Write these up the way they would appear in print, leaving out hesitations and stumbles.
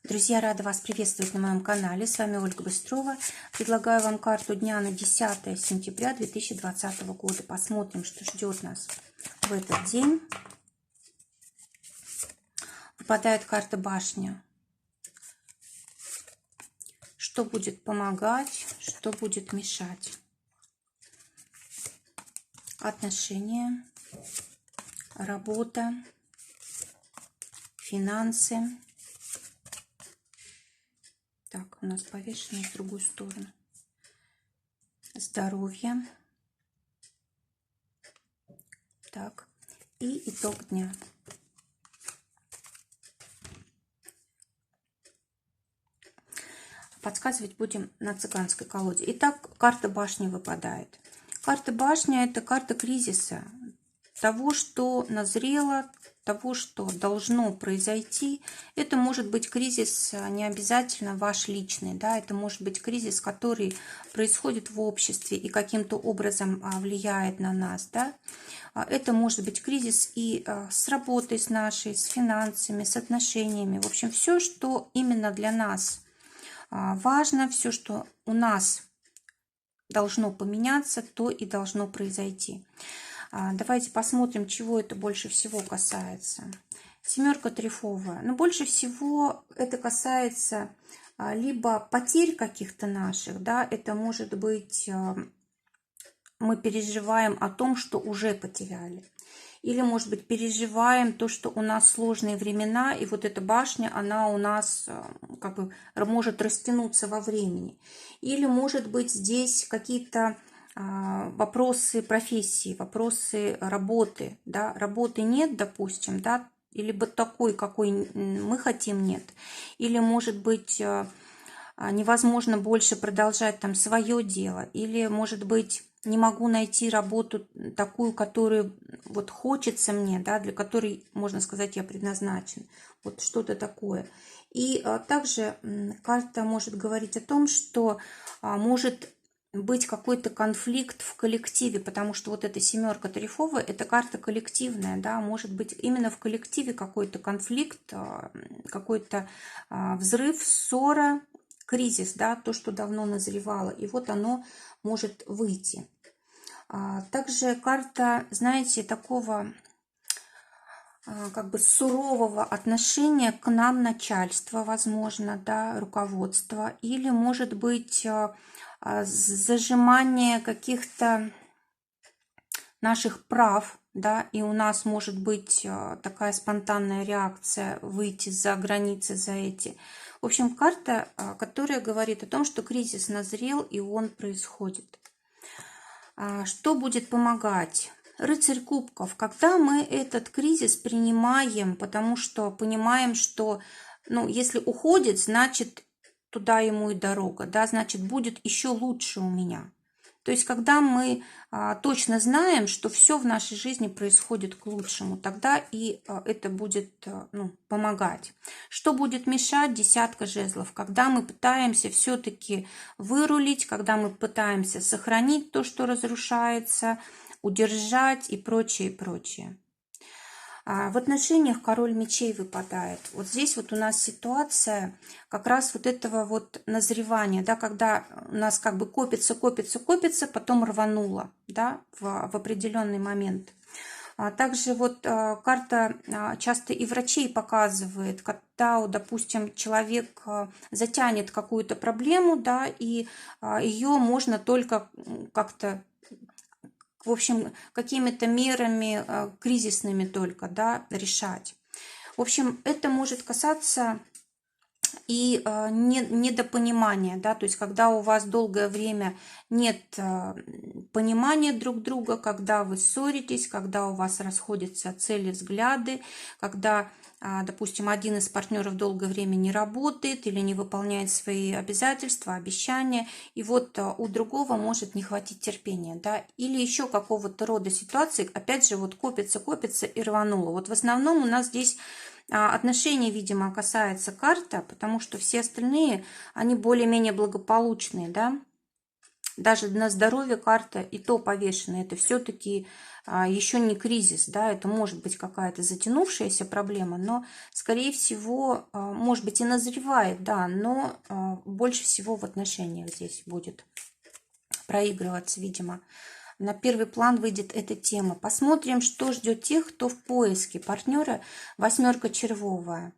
Друзья, рада вас приветствовать на моем канале. С вами Ольга Быстрова. Предлагаю вам карту дня на 10 сентября 2020 года. Посмотрим, что ждет нас в этот день. Выпадает карта башня. Что будет помогать, что будет мешать? Отношения, работа, финансы. Так, у нас повешено в другую сторону. Здоровье. Так, и итог дня. Подсказывать будем на цыганской колоде. Итак, карта башни выпадает. Карта башни – это карта кризиса. Того, что назрело, того, что должно произойти. Это может быть кризис не обязательно ваш личный, да, это может быть кризис, который происходит в обществе и каким-то образом влияет на нас, да. Это может быть кризис и с работой с нашей, с финансами, с отношениями. В общем, все, что именно для нас важно, все, что у нас должно поменяться, то и должно произойти. Давайте посмотрим, чего это больше всего касается. Семерка трефовая. Но больше всего это касается либо потерь каких-то наших, да, это может быть мы переживаем о том, что уже потеряли. Или, может быть, переживаем то, что у нас сложные времена, и вот эта башня, она у нас как бы может растянуться во времени. Или, может быть, здесь какие-то вопросы профессии, вопросы работы, да, работы нет, допустим, да, или бы такой, какой мы хотим, нет. Или, может быть, невозможно больше продолжать там свое дело, или, может быть, не могу найти работу такую, которую вот хочется мне, да, для которой, можно сказать, я предназначен. Вот что-то такое. И также карта может говорить о том, что может быть какой-то конфликт в коллективе, потому что вот эта семерка трефовая, это карта коллективная, да, может быть именно в коллективе какой-то конфликт, какой-то взрыв, ссора, кризис, да, то, что давно назревало, и вот оно может выйти. Также карта, знаете, такого как бы сурового отношения к нам начальства, возможно, да, руководства, или, может быть, зажимание каких-то наших прав, да, и у нас может быть такая спонтанная реакция выйти за границы, за эти. В общем, карта, которая говорит о том, что кризис назрел и он происходит. Что будет помогать? Рыцарь кубков. Когда мы этот кризис принимаем, потому что понимаем, что, ну, если уходит, значит, туда ему и дорога, да, значит, будет еще лучше у меня. То есть, когда мы точно знаем, что все в нашей жизни происходит к лучшему, тогда и это будет помогать. Что будет мешать? Десятка жезлов. Когда мы пытаемся все-таки вырулить, когда мы пытаемся сохранить то, что разрушается, удержать и прочее, и прочее. В отношениях король мечей выпадает. Вот здесь вот у нас ситуация как раз вот этого вот назревания, да, когда у нас как бы копится, потом рвануло, да, в определенный момент. Также вот карта часто и врачей показывает, когда, допустим, человек затянет какую-то проблему, да, и ее можно только как-то, в общем, какими-то мерами кризисными только, да, решать. В общем, это может касаться и недопонимания, да, то есть когда у вас долгое время нет понимания друг друга, когда вы ссоритесь, когда у вас расходятся цели, взгляды, когда, допустим, один из партнеров долгое время не работает или не выполняет свои обязательства, обещания, и вот у другого может не хватить терпения, да, или еще какого-то рода ситуации, опять же, вот копится и рвануло. Вот в основном у нас здесь отношений, видимо, касается карта, потому что все остальные, они более-менее благополучные, да. Даже на здоровье карта и то повешена. Это все-таки еще не кризис, да, это может быть какая-то затянувшаяся проблема, но, скорее всего, может быть и назревает, да, но больше всего в отношениях здесь будет проигрываться, видимо. На первый план выйдет эта тема. Посмотрим, что ждет тех, кто в поиске партнера. Восьмерка червовая.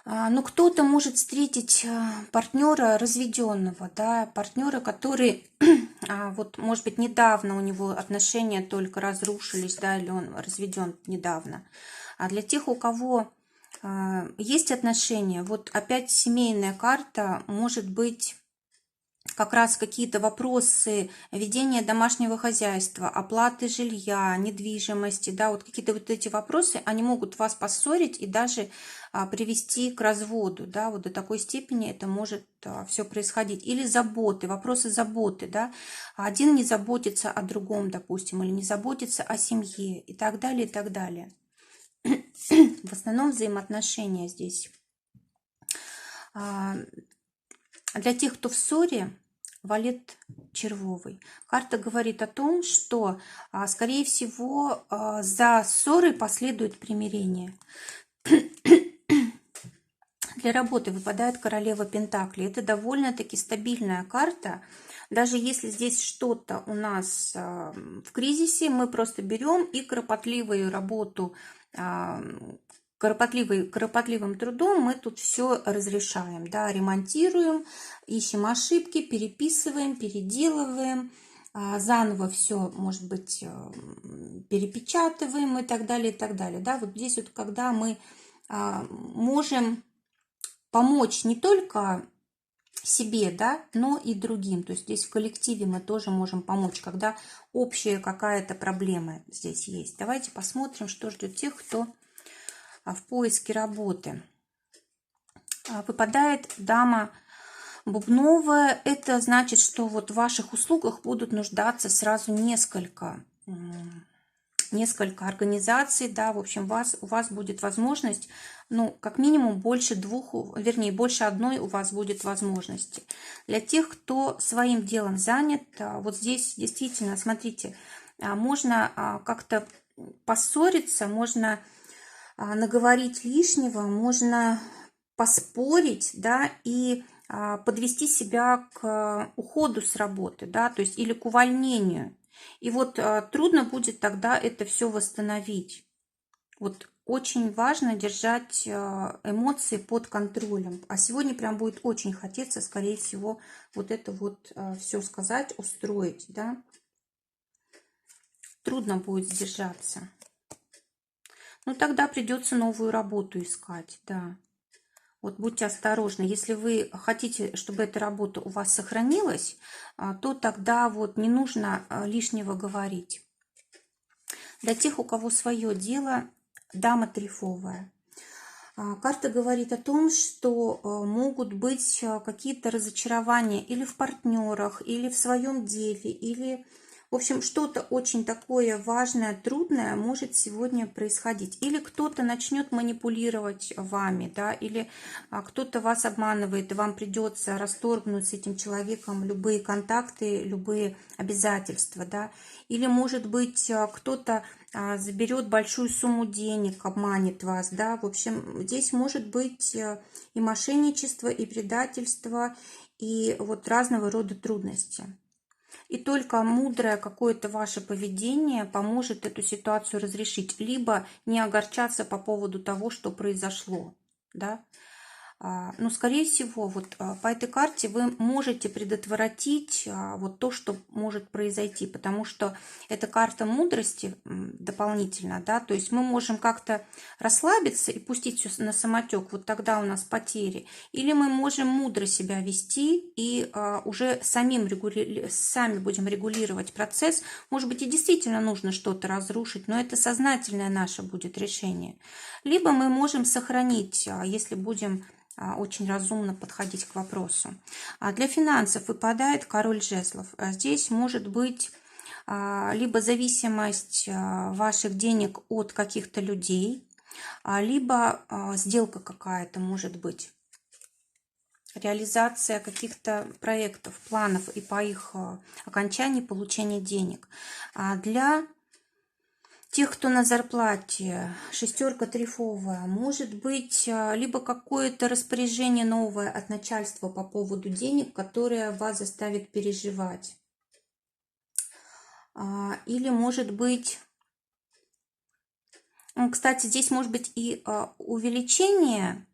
Ну, кто-то может встретить партнера разведенного, да, партнера, который, вот, может быть, недавно у него отношения только разрушились, да, или он разведен недавно. А для тех, у кого есть отношения, вот опять семейная карта, может быть, как раз какие-то вопросы ведения домашнего хозяйства, оплаты жилья, недвижимости, да, вот какие-то вот эти вопросы, они могут вас поссорить и даже привести к разводу, да, вот до такой степени это может все происходить. Или заботы, вопросы заботы, да, один не заботится о другом, допустим, или не заботится о семье и так далее, и так далее. В основном взаимоотношения здесь. Для тех, кто в ссоре, валет червовый. Карта говорит о том, что, скорее всего, за ссорой последует примирение. Для работы выпадает королева Пентаклей. Это довольно-таки стабильная карта. Даже если здесь что-то у нас в кризисе, мы просто берем и кропотливую работу, кропотливым трудом мы тут все разрешаем, да, ремонтируем, ищем ошибки, переписываем, переделываем, заново все, может быть, перепечатываем и так далее, и так далее. Да, вот здесь вот, когда мы можем помочь не только себе, да, но и другим. То есть здесь в коллективе мы тоже можем помочь, когда общая какая-то проблема здесь есть. Давайте посмотрим, что ждет тех, кто в поиске работы. Выпадает дама бубновая. Это значит, что вот в ваших услугах будут нуждаться сразу несколько организаций, да, в общем, у вас будет возможность, ну, как минимум больше двух, вернее, больше одной у вас будет возможности. Для тех, кто своим делом занят, вот здесь действительно, смотрите, можно как-то поссориться, можно наговорить лишнего, можно поспорить, да, и подвести себя к уходу с работы, да, то есть или к увольнению. И вот трудно будет тогда это все восстановить. Вот очень важно держать эмоции под контролем. А сегодня прям будет очень хотеться, скорее всего, вот это вот все сказать, устроить, да. Трудно будет сдержаться. Ну, тогда придется новую работу искать, да. Вот будьте осторожны. Если вы хотите, чтобы эта работа у вас сохранилась, то тогда вот не нужно лишнего говорить. Для тех, у кого свое дело, дама трефовая. Карта говорит о том, что могут быть какие-то разочарования или в партнерах, или в своем деле, или... В общем, что-то очень такое важное, трудное может сегодня происходить. Или кто-то начнет манипулировать вами, да, или кто-то вас обманывает, и вам придется расторгнуть с этим человеком любые контакты, любые обязательства, да. Или, может быть, кто-то заберет большую сумму денег, обманет вас, да. В общем, здесь может быть и мошенничество, и предательство, и вот разного рода трудности. И только мудрое какое-то ваше поведение поможет эту ситуацию разрешить, либо не огорчаться по поводу того, что произошло, да. Но, скорее всего, вот по этой карте вы можете предотвратить вот то, что может произойти, потому что это карта мудрости дополнительно, да, то есть мы можем как-то расслабиться и пустить все на самотек, вот тогда у нас потери, или мы можем мудро себя вести и уже сами будем регулировать процесс, может быть, и действительно нужно что-то разрушить, но это сознательное наше будет решение, либо мы можем сохранить, если будем очень разумно подходить к вопросу. Для финансов выпадает король жезлов. Здесь может быть либо зависимость ваших денег от каких-то людей, либо сделка какая-то может быть. реализация каких-то проектов, планов и по их окончании получения денег. А для тех, кто на зарплате, шестерка трифовая, может быть либо какое-то распоряжение новое от начальства по поводу денег, которое вас заставит переживать. Или может быть, кстати, здесь может быть и увеличение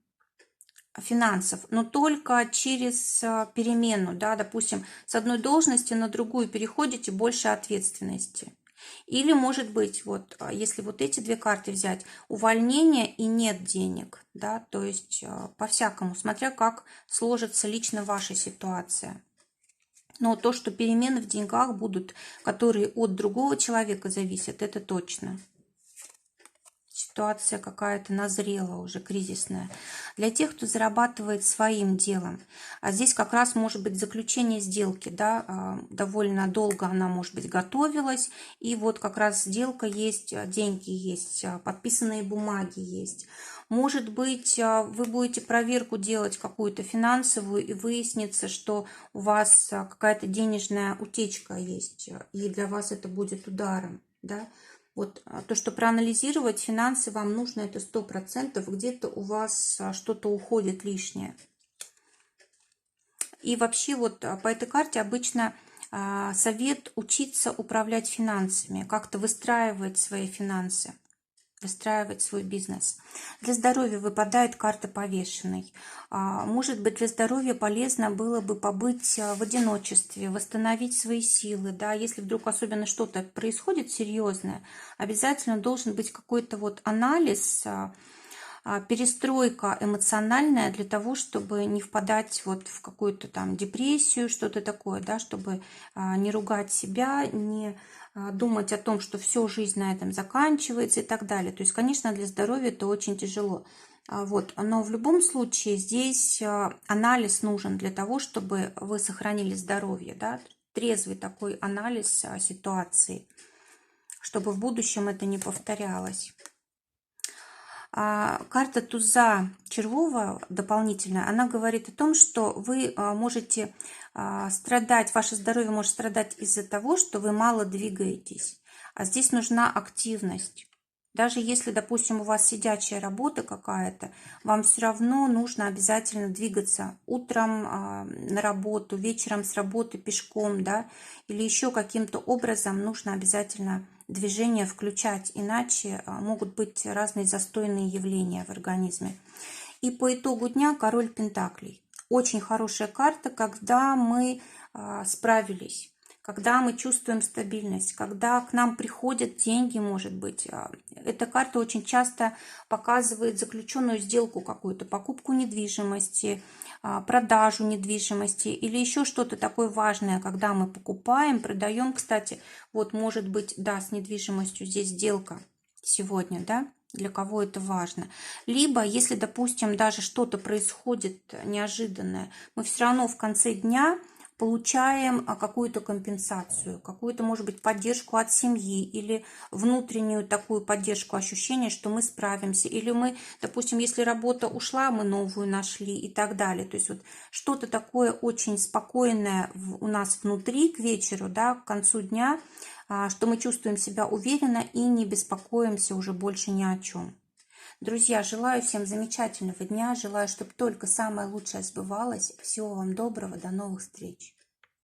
финансов, но только через перемену, да, допустим, с одной должности на другую переходите, больше ответственности. Или может быть, вот если вот эти две карты взять, увольнение и нет денег, да, то есть по-всякому, смотря как сложится лично ваша ситуация. Но то, что перемены в деньгах будут, которые от другого человека зависят, это точно. Ситуация какая-то назрела уже, кризисная. Для тех, кто зарабатывает своим делом. А здесь как раз может быть заключение сделки, да, довольно долго она, может быть, готовилась. И вот как раз сделка есть, деньги есть, подписанные бумаги есть. Может быть, вы будете проверку делать какую-то финансовую, и выяснится, что у вас какая-то денежная утечка есть, и для вас это будет ударом, да. Вот то, что проанализировать финансы вам нужно, это 100%. Где-то у вас что-то уходит лишнее. И вообще вот по этой карте обычно совет учиться управлять финансами, как-то выстраивать свои финансы, выстраивать свой бизнес. Для здоровья выпадает карта повешенной. Может быть, для здоровья полезно было бы побыть в одиночестве, восстановить свои силы. Да? Если вдруг особенно что-то происходит серьезное, обязательно должен быть какой-то вот анализ, перестройка эмоциональная для того, чтобы не впадать вот в какую-то там депрессию, что-то такое, да, чтобы не ругать себя, не думать о том, что все, жизнь на этом заканчивается и так далее. То есть, конечно, для здоровья это очень тяжело. Вот. Но в любом случае здесь анализ нужен для того, чтобы вы сохранили здоровье, да? Трезвый такой анализ ситуации, чтобы в будущем это не повторялось. Карта туза червовая дополнительная, она говорит о том, что вы можете страдать, ваше здоровье может страдать из-за того, что вы мало двигаетесь. А здесь нужна активность. Даже если, допустим, у вас сидячая работа какая-то, вам все равно нужно обязательно двигаться утром на работу, вечером с работы пешком, да, или еще каким-то образом нужно обязательно движение включать, иначе могут быть разные застойные явления в организме. И по итогу дня король пентаклей. Очень хорошая карта, когда мы справились, когда мы чувствуем стабильность, когда к нам приходят деньги, может быть. Эта карта очень часто показывает заключенную сделку какую-то, покупку недвижимости, продажу недвижимости или еще что-то такое важное, когда мы покупаем, продаем. Кстати, вот может быть, да, с недвижимостью здесь сделка сегодня, да, для кого это важно. Либо, если, допустим, даже что-то происходит неожиданное, мы все равно в конце дня получаем какую-то компенсацию, какую-то, может быть, поддержку от семьи или внутреннюю такую поддержку, ощущение, что мы справимся. Или мы, допустим, если работа ушла, мы новую нашли и так далее. То есть вот что-то такое очень спокойное у нас внутри к вечеру, да, к концу дня, что мы чувствуем себя уверенно и не беспокоимся уже больше ни о чем. Друзья, желаю всем замечательного дня, желаю, чтобы только самое лучшее сбывалось. Всего вам доброго, до новых встреч.